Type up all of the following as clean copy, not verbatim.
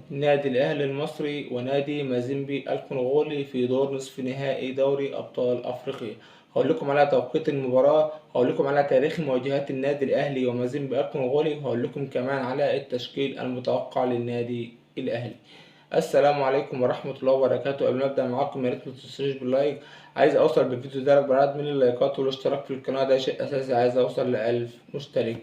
نادي الأهلي المصري ونادي مازيمبي الكونغولي في دور نصف نهائي دوري أبطال أفريقيا. هقول لكم على توقيت المباراة، هقول لكم على تاريخ مواجهات النادي الأهلي ومازيمبي الكونغولي، وهقول لكم كمان على التشكيل المتوقع للنادي الأهلي. السلام عليكم ورحمة الله وبركاته. قبل ما أبدأ معاكم يا ريت ما تنسوش باللايك. عايز أوصل بالفيديو ده لأكبر من اللايكات والاشتراك في القناة، ده شيء أساسي. عايز أوصل ل1000 مشترك.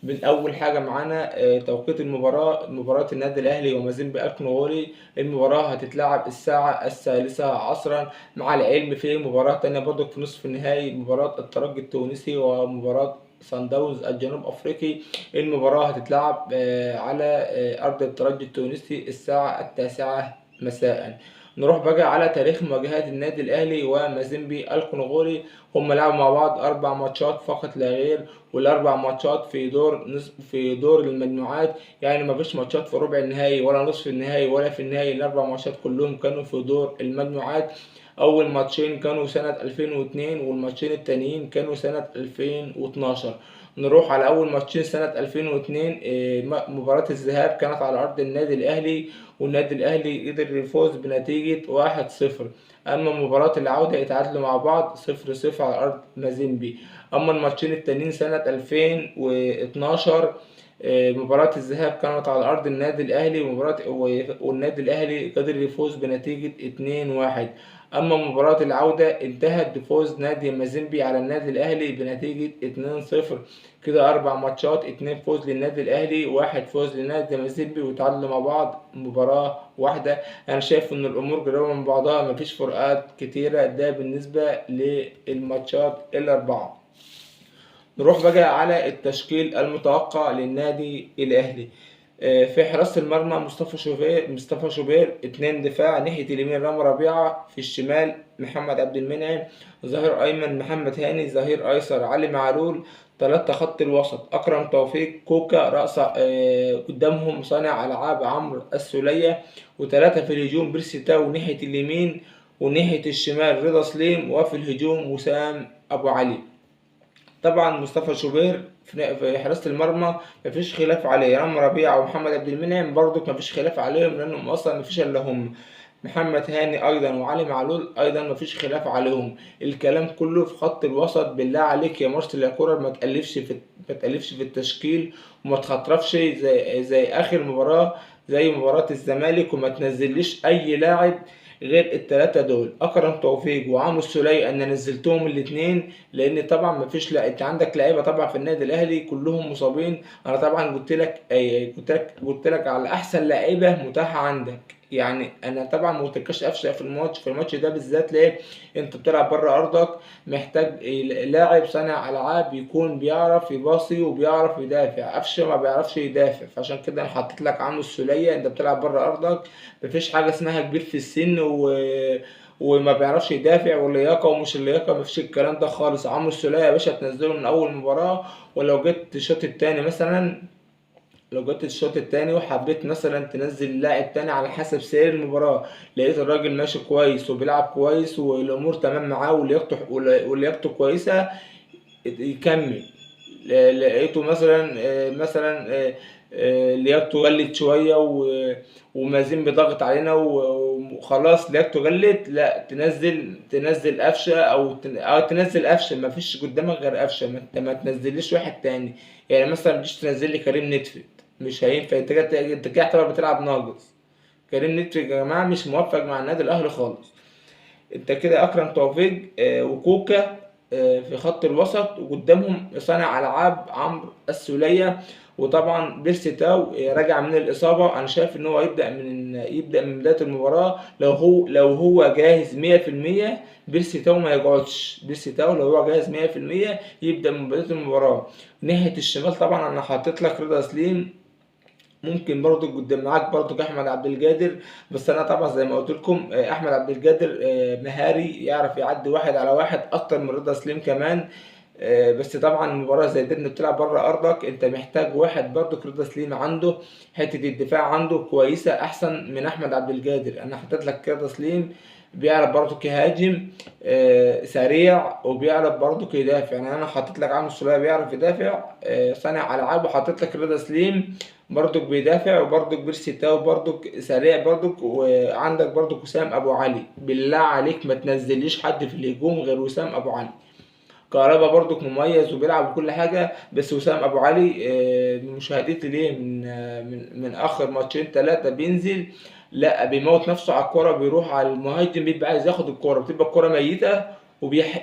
من أول حاجة معانا توقيت المباراة، مباراة النادي الأهلي ومازيمبي الكونغولي. المباراة هتتلعب الساعة 13 عصرا، مع العلم في مباراة تانية برضك في نصف النهائي، مباراة الترجي التونسي ومباراة صن داونز الجنوب أفريقي. المباراة هتتلعب على أرض الترجي التونسي الساعة 9 مساء. نروح بقى على تاريخ مواجهات النادي الأهلي ومازيمبي الكونغولي. هم لعبوا مع بعض 4 ماتشات فقط لا غير، وال4 ماتشات في دور المجموعات. يعني ما فيش ماتشات في ربع النهائي ولا نصف النهائي ولا في النهائي، ال4 ماتشات كلهم كانوا في دور المجموعات. أول ماتشين كانوا سنة 2002، والماتشين التانيين كانوا سنة 2012. نروح على أول ماتشين سنة 2002. مباراة الذهاب كانت على أرض النادي الأهلي، والنادي الأهلي قدر يفوز بنتيجة 1-0. أما مباراة العودة اتعادلوا مع بعض 0-0 على أرض مازيمبي. أما الماتشين التانيين سنة 2012، مباراة الذهاب كانت على أرض النادي الأهلي، والنادي الأهلي قدر يفوز بنتيجة 2-1. أما مباراة العودة انتهت بفوز نادي مازيمبي على النادي الأهلي بنتيجة 2-0. كده 4 ماتشات، 2 فوز للنادي الأهلي، 1 فوز لنادي مازيمبي، وتعادلوا مع بعض مباراة واحدة. أنا شايف إن الأمور قريبة من بعضها، مفيش فروقات كتيرة، ده بالنسبة للماتشات ال4. نروح بقى على التشكيل المتوقع للنادي الأهلي. في حراسة المرمى مصطفى شوبير 2 دفاع. ناحية اليمين رامي ربيعة، في الشمال محمد عبد المنعم، ظهير أيمن محمد هاني، ظهير أيسر علي معلول. 3 خط الوسط أكرم توفيق كوكا رأس، قدامهم صانع ألعاب عمرو السولية. و3 في الهجوم بيرسي تاو ناحية اليمين، وناحية الشمال رضا سليم، وفي الهجوم وسام أبو علي. طبعا مصطفى شوبير في حراسة المرمى مفيش خلاف عليه. رامي ربيعة ومحمد عبد المنعم برضك مفيش خلاف عليهم، لأنهم أصلا مفيش إلا هم. محمد هاني أيضا وعلي معلول أيضا مفيش خلاف عليهم. الكلام كله في خط الوسط. بالله عليك يا مارسيل يا كولر، ما تألفش في التشكيل، وما تخطرفش زي آخر مباراة، زي مباراة الزمالك، وما تنزليش أي لاعب غير التلاتة دول، أكرم توفيق وعمرو السولية. أنا نزلتهم الاتنين لان طبعا مفيش، لا انت عندك لعيبه طبعا في النادي الاهلي كلهم مصابين. انا طبعا قلت لك على احسن لعيبه متاحه عندك. يعني انا طبعا ما قلتلكش افشل في الماتش ده بالذات. ليه؟ انت بتلعب بره ارضك، محتاج لاعب صانع العاب يكون بيعرف يباصي وبيعرف يدافع. قفشه ما بيعرفش يدافع، فعشان كده انا حطيت لك عامل السوليه. انت بتلعب بره ارضك، مفيش حاجه اسمها كبير في السن وما بيعرفش يدافع، واللياقه ومش اللياقه، مفيش الكلام ده خالص. عمرو السولية يا باشا تنزله من اول مباراه. ولو جيت الشوط التاني مثلا، لو جيت الشوط التاني وحبيت مثلا تنزل لاعب تاني على حسب سير المباراة، لقيت الراجل ماشي كويس وبيلعب كويس والأمور تمام معاه ولياقته كويسة، يكمل. لقيته مثلا لياقته قلت شوية ومازين بضغط علينا وخلاص لياقته قلت، لا تنزل قفشة أو تنزل قفشة. مفيش قدامك غير قفشة، ما تنزليش واحد تاني. يعني مثلا متجيش تنزل لي كريم نتفت، مش هينفع. انت كده يعتبر بتلعب ناقص. كريم نتفت يا جماعة مش موفق مع النادي الأهلي خالص. انت كده اكرم توفيق وكوكا في خط الوسط، وقدامهم صانع العاب عمرو السولية. وطبعا بيرسي تاو راجع من الاصابه. انا شايف ان هو يبدا من بدايه المباراه. لو هو جاهز 100%، بيرسي تاو ما يقعدش. بيرسي تاو لو هو جاهز 100% يبدا من بدايه المباراه. ناحيه الشمال طبعا انا حاطط لك رضا سليم. ممكن برضو قدام معاك برضو احمد عبد القادر. بس انا طبعا زي ما قلت لكم احمد عبد القادر مهاري، يعرف يعدي واحد على واحد اكتر من رضا سليم كمان. بس طبعا المباراة زي دي انت بتلعب بره ارضك، انت محتاج واحد برضو رضا سليم عنده حتة الدفاع عنده كويسة احسن من احمد عبد القادر. انا حطيت لك رضا سليم بيعرف برضو يهاجم سريع، وبيعرف برضو يدافع. يعني انا حطيت لك عامل السولية بيعرف يدافع صانع العاب، وحطيت لك رضا سليم برضك بيدافع وبرضك بيرسي وبرضك سريع برضك. وعندك برضك وسام ابو علي، بالله عليك ما تنزليش حد في الهجوم غير وسام ابو علي. كهربا برضك مميز وبيلعب وكل حاجة، بس وسام أبو علي من مشاهدتي ليه من آخر ماتشين تلاتة بينزل، لا بيموت نفسه على الكورة، بيروح على المهاجم بيبقى عايز ياخد الكورة، بتبقى الكورة ميتة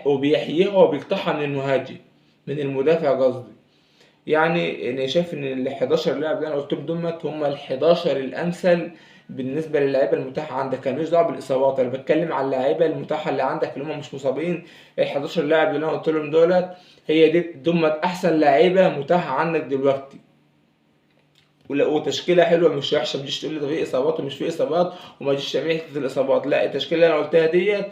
وبيحييها وبيقطعها من المهاجم، من المدافع قصدي. يعني انا شايف ان ال 11 لاعب اللي انا قلتهم دمت هم ال 11 الامثل بالنسبه للعيبه المتاحه عندك. انا ماليش دعوه بالاصابات، انا بتكلم على اللعيبه المتاحه اللي عندك اللي هم مش مصابين. ال 11 لاعب اللي انا قلت لهم دولت، هي دي دمت احسن لعيبه متاحه عندك دلوقتي. وتشكيله حلوه مش وحشه، ما تجيش تقول لي ده في اصابات ومش في اصابات وما تجيش تعمل حته الاصابات. لا، التشكيله اللي انا قلتها ديت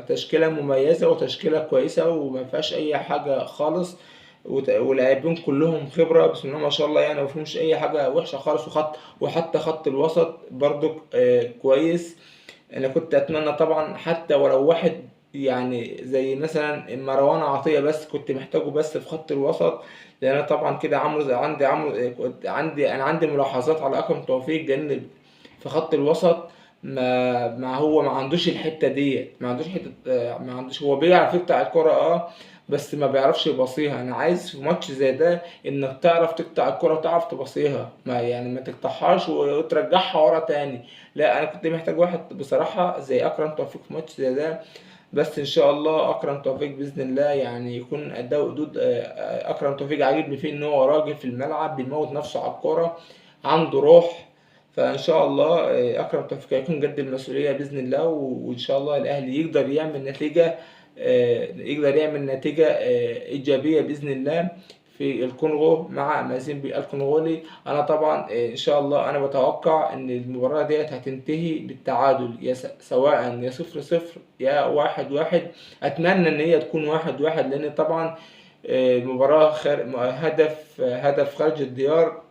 تشكيله مميزه وتشكيله كويسه وما فيهاش اي حاجه خالص. ولاعبين كلهم خبره بسم الله ما شاء الله، يعني ما فيهمش اي حاجه وحشه خالص. وحتى خط الوسط برضك كويس. انا كنت اتمنى طبعا حتى ولو واحد يعني زي مثلا مروان عطية، بس كنت محتاجه بس في خط الوسط. لان انا طبعا كده عندي ملاحظات على اكرم توفيق، لان في خط الوسط ما عندوش الحته ديت، ما عندوش حته ما عندوش، هو بيعرف يقطع الكره بس ما بيعرفش يباصيها. انا عايز في ماتش زي ده انك تعرف تقطع الكره وتعرف تباصيها، ما تقطعهاش وترجعها ورا تاني. لا، انا كنت محتاج واحد بصراحه زي اكرم توفيق في ماتش زي ده. بس ان شاء الله اكرم توفيق باذن الله يعني يكون اداء حدود. اكرم توفيق عاجبني فيه ان هو راجل في الملعب بيموت نفسه على الكوره، عنده روح. فان شاء الله اكرم توفيق هيكون قد المسؤوليه باذن الله، وان شاء الله الاهلي يقدر يعمل نتيجه ايجابيه باذن الله في الكونغو مع مازيمبي الكونغولي. انا طبعا ان شاء الله انا بتوقع ان المباراه ديت هتنتهي بالتعادل، سواء يا 0-0 يا 1-1. اتمنى ان هي تكون 1-1، لان طبعا المباراه هدف خارج الديار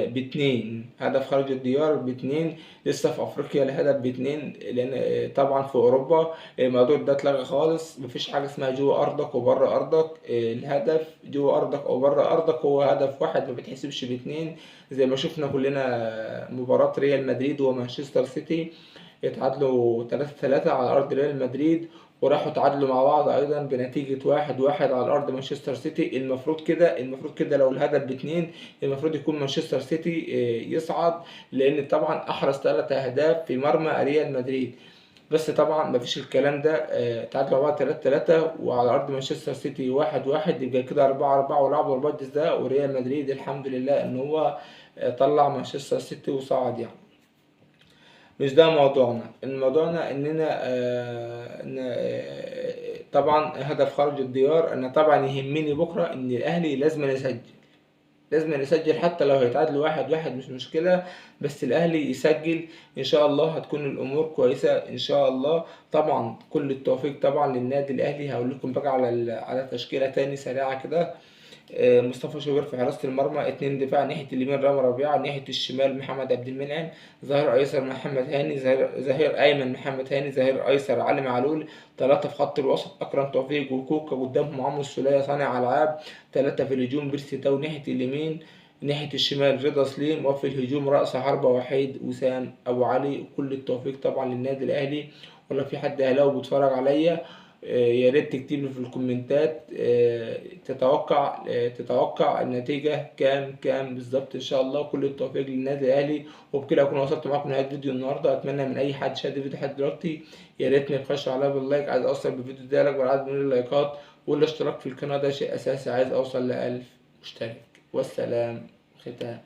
باتنين، هدف خارج الديار باتنين. لسه في افريقيا الهدف باتنين، لان طبعا في اوروبا الموضوع ده اتلغى خالص، مفيش حاجه اسمها جوه ارضك وبره ارضك. الهدف جوه ارضك او بره ارضك هو هدف واحد، ما بيتحسبش باتنين. زي ما شفنا كلنا مباراه ريال مدريد ومانشستر سيتي، اتعادلوا 3-3 على أرض ريال مدريد، وراحوا تعادلوا مع بعض أيضا بنتيجة 1-1 على أرض مانشستر سيتي. المفروض كده لو الهدف باتنين، المفروض يكون مانشستر سيتي يصعد، لأن طبعا أحرز 3 أهداف في مرمى ريال مدريد. بس طبعا مفيش الكلام ده، تعادلوا مع بعض 3-3 وعلى أرض مانشستر سيتي 1-1، يبقى كده 4-4 ولعبوا ضربات جزاء، وريال مدريد الحمد لله إن هو طلع مانشستر سيتي وصعد يعني. مش ده موضوعنا. موضوعنا اننا طبعا هدف خارج الديار. انا طبعا يهمني بكره ان الاهلي لازم يسجل حتى لو هيتعادلوا 1-1 مش مشكلة، بس الاهلي يسجل. ان شاء الله هتكون الامور كويسة ان شاء الله. طبعا كل التوفيق طبعا للنادي الاهلي. هقول لكم بقى على تشكيلة تاني سريعة كده. مصطفى شوبير في حراسة المرمى، اتنين دفاع، ناحية اليمين رامي ربيعة، ناحية الشمال محمد عبد المنعم، ظهير أيسر محمد هاني، ظهير أيمن محمد هاني، ظهير أيسر علي معلول. تلاتة في خط الوسط أكرم توفيق وكوكا، قدامهم عمرو السولية صانع ألعاب. تلاتة في الهجوم بيرسي تاو ناحية اليمين، ناحية الشمال رضا سليم، وفي الهجوم رأس حربة وحيد وسام أبو علي. وكل التوفيق طبعا للنادي الأهلي. ولا في حد أهلاوي بيتفرج عليا يا ريت تكتب لي في الكومنتات تتوقع النتيجة كام بالظبط. إن شاء الله كل التوفيق للنادي الأهلي. وبكده أكون وصلت معاكم لنهاية فيديو النهاردة. أتمنى من أي حد شاهد الفيديو لحد دلوقتي يا ريت ما يبخلش عليا باللايك. عايز أوصل بالفيديو ده لأكبر عدد من اللايكات، والاشتراك في القناة ده شيء أساسي. عايز أوصل ل1000 مشترك. والسلام ختام.